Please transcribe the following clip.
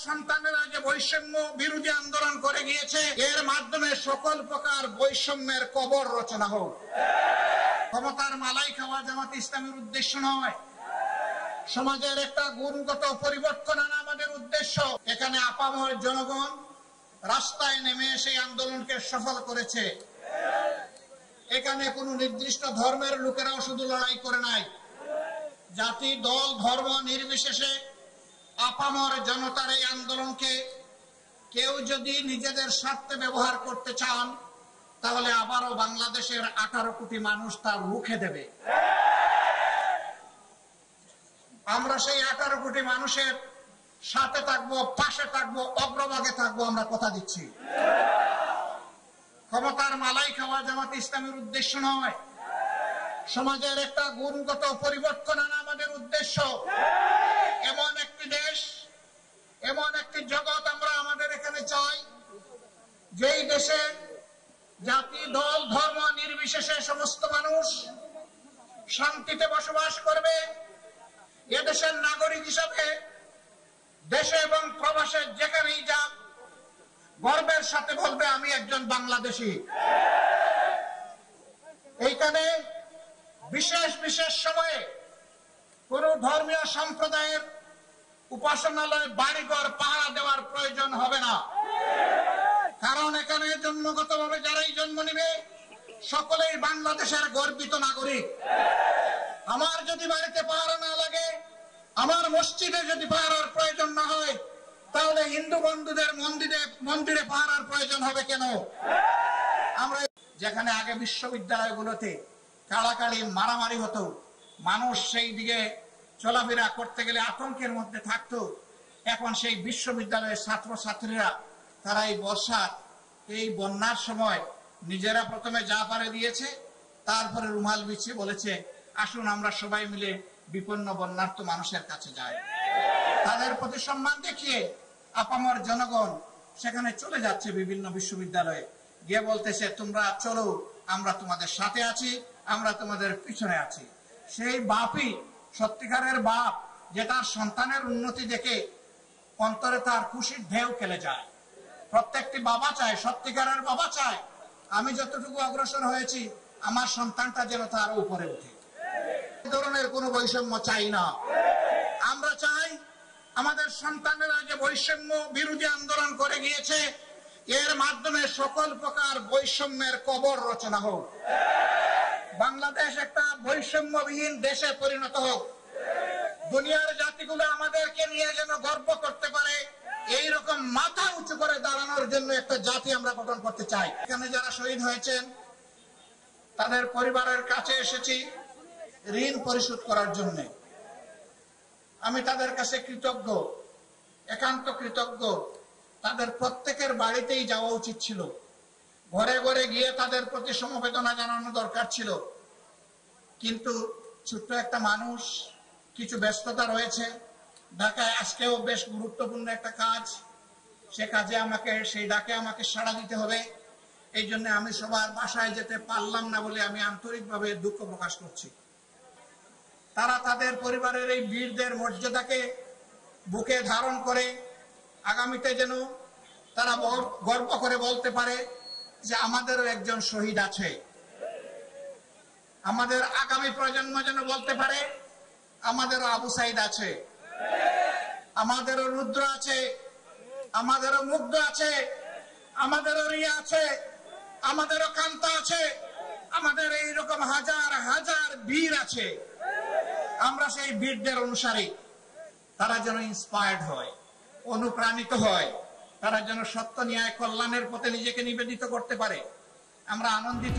সন্তানেরা যে বৈষম্য বিরোধী আন্দোলন করে গিয়েছে, এর মাধ্যমে সকল প্রকার বৈষম্যের কবর রচনা হোক। ক্ষমতার মালাই খাওয়া জামাত ইসলামের উদ্দেশ্য নয়। সমাজের একটা গুণগত পরিবর্তন আনা আমাদের উদ্দেশ্য। এখানে আপামর জনগণ রাস্তায় নেমে সেই আন্দোলনকে সফল করেছে। এখানে কোনো নির্দিষ্ট ধর্মের লোকেরাও শুধু লড়াই করে নাই, জাতি দল ধর্ম নির্বিশেষে আপামর জনতার এই আন্দোলনকে কেউ যদি নিজেদের স্বার্থে ব্যবহার করতে চান, তাহলে আবারও বাংলাদেশের 18 কোটি মানুষ তার রুখে দেবে। আমরা সেই 18 কোটি মানুষের সাথে থাকবো, পাশে থাকবো, অগ্রভাগে থাকবো, আমরা কথা দিচ্ছি। ক্ষমতার মালাই খাওয়া জামাত ইসলামের উদ্দেশ্য নয়। সমাজের একটা গুণগত পরিবর্তন আনা আমাদের উদ্দেশ্য। এমন একটি দেশ, এমন একটি জগৎ আমরা আমাদের এখানে চাই, যেই দেশে জাতি দল ধর্ম নির্বিশেষে সমস্ত মানুষ শান্তিতে বসবাস করবে। এদেশের নাগরিক হিসাবে দেশে এবং প্রবাসে যেখানেই যাক, গর্বের সাথে বলবে আমি একজন বাংলাদেশী। এইখানে বিশেষ বিশেষ সময়ে কোন ধর্মীয় সম্প্রদায়ের উপাসনালয় বাড়িঘর পাহারা দেওয়ার প্রয়োজন হবে না, কারণ এখানে জন্মগতভাবে যারাই জন্ম নিবে সকলেই বাংলাদেশের গর্বিত নাগরিক। আমার যদি বাড়িতে পাহারা না লাগে, আমার মসজিদে যদি পাহারার প্রয়োজন না হয়, তাহলে হিন্দু বন্ধুদের মন্দিরে পাহারার প্রয়োজন হবে কেন? আমরা যেখানে আগে বিশ্ববিদ্যালয়গুলোতে কাড়াকাড়ি মারামারি হতো, মানুষ সেই দিকে চলাফেরা করতে গেলে আতঙ্কের মধ্যে থাকতো, এখন সেই বিশ্ববিদ্যালয়ের ছাত্রছাত্রীরা তারা এই বর্ষার এই বন্যার সময় নিজেরা প্রথমে যা পারে দিয়েছে, তারপরে রুমাল বিছিয়ে বলেছে আসুন আমরা সবাই মিলে বিপন্ন বন্যার্ত মানুষের কাছে যাই। তাদের প্রতি সম্মান দেখিয়ে আপামর জনগণ সেখানে চলে যাচ্ছে বিভিন্ন বিশ্ববিদ্যালয়ে, গিয়ে বলতেছে তোমরা চলো, আমরা তোমাদের সাথে আছি, আমরা তোমাদের পিছনে আছি। সেই বাপই সত্যিকারের বাপ, যে তার সন্তানের উন্নতি দেখে অন্তরে তার খুশির ঢেউ খেলে যায়। প্রত্যেকটি বাবা চায়, সত্যিকারের বাবা চায় আমি যতটুকু অগ্রসর হয়েছি আমার সন্তানটা যেন তার উপরে উঠে। এই ধরনের কোনো বৈষম্য চাই না। আমরা চাই আমাদের সন্তানেরা যে বৈষম্য বিরোধী আন্দোলন করে গিয়েছে, এর মাধ্যমে সকল প্রকার বৈষম্যের কবর রচনা হোক। বাংলাদেশ একটা বৈষম্যবিহীন দেশে পরিণত হোক। দুনিয়ার জাতিগুলো আমাদেরকে নিয়ে যেন গর্ব করতে পারে, এইরকম মাথা উঁচু করে দাঁড়ানোর জন্য একটা জাতি আমরা গঠন করতে চাই। এখানে যারা শহীদ হয়েছেন তাদের পরিবারের কাছে এসেছি ঋণ পরিশোধ করার জন্য। আমি তাদের কাছে কৃতজ্ঞ, একান্ত কৃতজ্ঞ। তাদের প্রত্যেকের বাড়িতেই যাওয়া উচিত ছিল, ঘরে ঘরে গিয়ে তাদের প্রতি সমবেদনা জানানো দরকার ছিল, কিন্তু ছোট্ট একটা মানুষ, কিছু ব্যস্ততা রয়েছে। ঢাকায় আজকেও বেশ গুরুত্বপূর্ণ একটা কাজ, সে কাজে সেই ডাকে আমাকে সাড়া দিতে হবে। এই জন্য আমি সবার বাসায় যেতে পারলাম না বলে আমি আন্তরিকভাবে দুঃখ প্রকাশ করছি। তারা তাদের পরিবারের এই বীরদের মর্যাদাকে বুকে ধারণ করে আগামীতে যেন তারা গর্ব করে বলতে পারে যে আমাদেরও একজন শহীদ আছে। আমাদের আগামী প্রজন্ম যেন বলতে পারে আমাদেরও আবু সাইদ আছে, আমাদেরও রুদ্র আছে, আমাদেরও মুগ্ধ আছে, আমাদেরও রিয়া আছে, আমাদেরও কান্তা আছে, আমাদের এইরকম হাজার হাজার বীর আছে। আমরা সেই বীরদের অনুসারী। তারা যেন ইন্সপায়ার্ড হয়, অনুপ্রাণিত হয়, তারা যেন সত্য ন্যায় কল্যাণের পথে নিজেকে নিবেদিত করতে পারে। আমরা আনন্দিত।